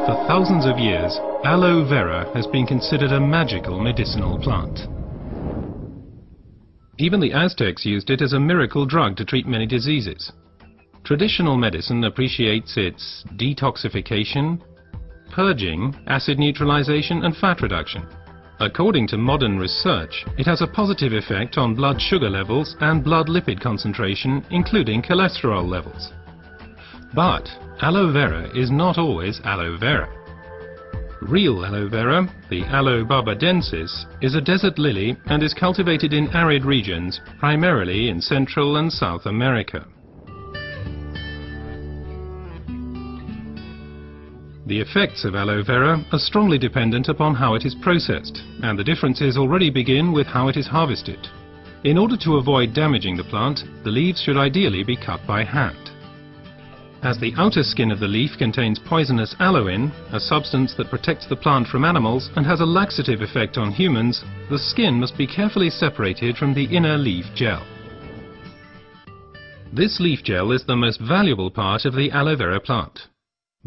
For thousands of years, aloe vera has been considered a magical medicinal plant. Even the Aztecs used it as a miracle drug to treat many diseases. Traditional medicine appreciates its detoxification, purging, acid neutralization and fat reduction. According to modern research, it has a positive effect on blood sugar levels and blood lipid concentration, including cholesterol levels. But aloe vera is not always aloe vera. Real aloe vera, the Aloe barbadensis, is a desert lily and is cultivated in arid regions, primarily in Central and South America. The effects of aloe vera are strongly dependent upon how it is processed, and the differences already begin with how it is harvested. In order to avoid damaging the plant, the leaves should ideally be cut by hand. As the outer skin of the leaf contains poisonous aloin, a substance that protects the plant from animals and has a laxative effect on humans, the skin must be carefully separated from the inner leaf gel. This leaf gel is the most valuable part of the aloe vera plant.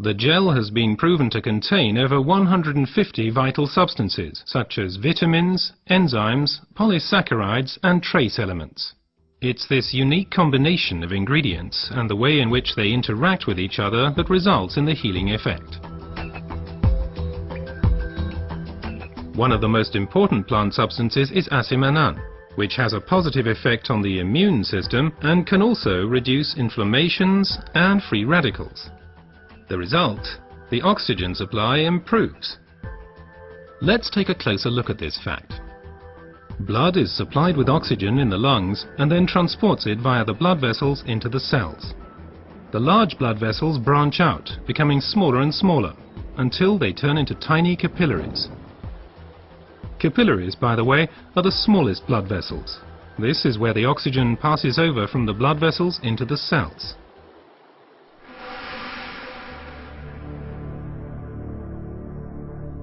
The gel has been proven to contain over 150 vital substances, such as vitamins, enzymes, polysaccharides and trace elements. It's this unique combination of ingredients and the way in which they interact with each other that results in the healing effect. One of the most important plant substances is asiminan, which has a positive effect on the immune system and can also reduce inflammations and free radicals. The result, the oxygen supply improves. Let's take a closer look at this fact. Blood is supplied with oxygen in the lungs and then transports it via the blood vessels into the cells. The large blood vessels branch out, becoming smaller and smaller, until they turn into tiny capillaries. Capillaries, by the way, are the smallest blood vessels. This is where the oxygen passes over from the blood vessels into the cells.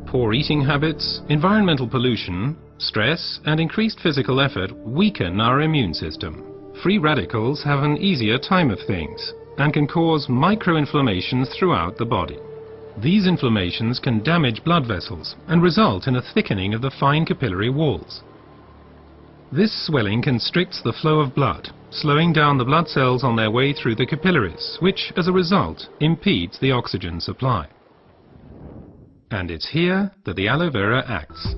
Poor eating habits, environmental pollution, stress and increased physical effort weaken our immune system. Free radicals have an easier time of things and can cause microinflammations throughout the body. These inflammations can damage blood vessels and result in a thickening of the fine capillary walls. This swelling constricts the flow of blood, slowing down the blood cells on their way through the capillaries, which, as a result, impedes the oxygen supply. And it's here that the aloe vera acts.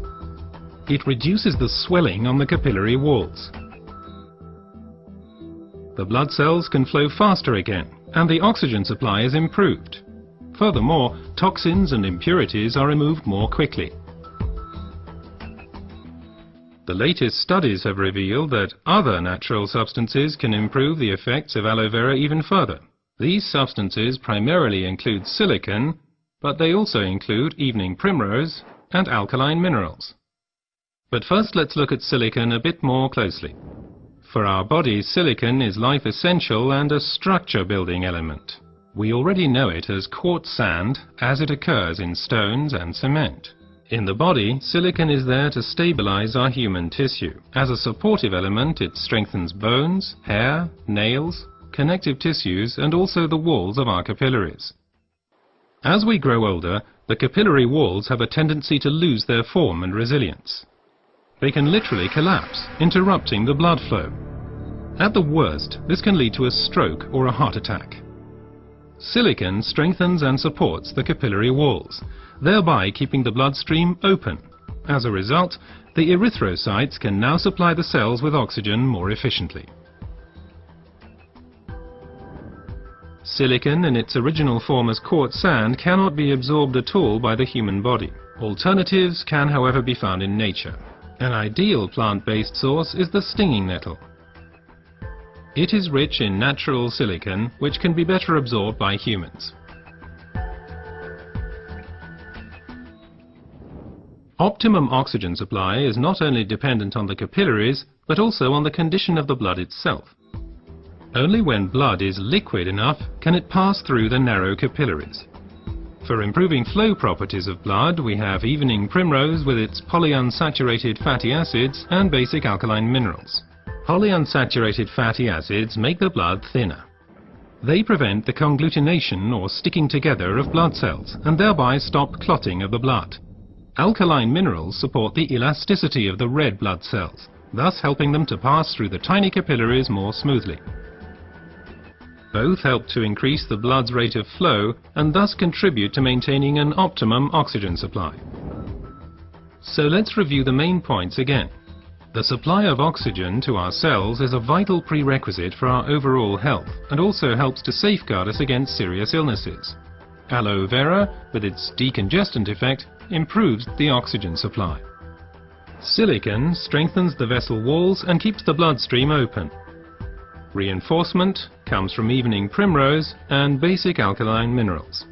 It reduces the swelling on the capillary walls. The blood cells can flow faster again, and the oxygen supply is improved. Furthermore, toxins and impurities are removed more quickly. The latest studies have revealed that other natural substances can improve the effects of aloe vera even further. These substances primarily include silicon, but they also include evening primrose and alkaline minerals. But first let's look at silicon a bit more closely. For our bodies, silicon is life essential and a structure-building element. We already know it as quartz sand, as it occurs in stones and cement. In the body, silicon is there to stabilize our human tissue. As a supportive element, it strengthens bones, hair, nails, connective tissues, and also the walls of our capillaries. As we grow older, the capillary walls have a tendency to lose their form and resilience. They can literally collapse, interrupting the blood flow. At the worst, this can lead to a stroke or a heart attack. Silicon strengthens and supports the capillary walls, thereby keeping the bloodstream open. As a result, the erythrocytes can now supply the cells with oxygen more efficiently. Silicon in its original form as quartz sand cannot be absorbed at all by the human body. Alternatives can, however, be found in nature. An ideal plant-based source is the stinging nettle. It is rich in natural silicon, which can be better absorbed by humans. Optimum oxygen supply is not only dependent on the capillaries, but also on the condition of the blood itself. Only when blood is liquid enough can it pass through the narrow capillaries. For improving flow properties of blood, we have evening primrose with its polyunsaturated fatty acids and basic alkaline minerals. Polyunsaturated fatty acids make the blood thinner. They prevent the conglutination or sticking together of blood cells and thereby stop clotting of the blood. Alkaline minerals support the elasticity of the red blood cells, thus helping them to pass through the tiny capillaries more smoothly. Both help to increase the blood's rate of flow and thus contribute to maintaining an optimum oxygen supply. So let's review the main points again. The supply of oxygen to our cells is a vital prerequisite for our overall health and also helps to safeguard us against serious illnesses. Aloe Vera, with its decongestant effect, improves the oxygen supply. Silicon strengthens the vessel walls and keeps the bloodstream open. Reinforcement comes from evening primrose and basic alkaline minerals.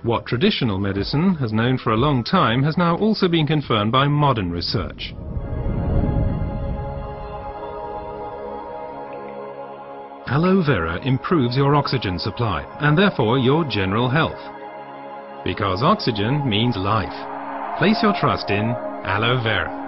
What traditional medicine has known for a long time has now also been confirmed by modern research. Aloe Vera improves your oxygen supply and therefore your general health. Because oxygen means life. Place your trust in Aloe Vera.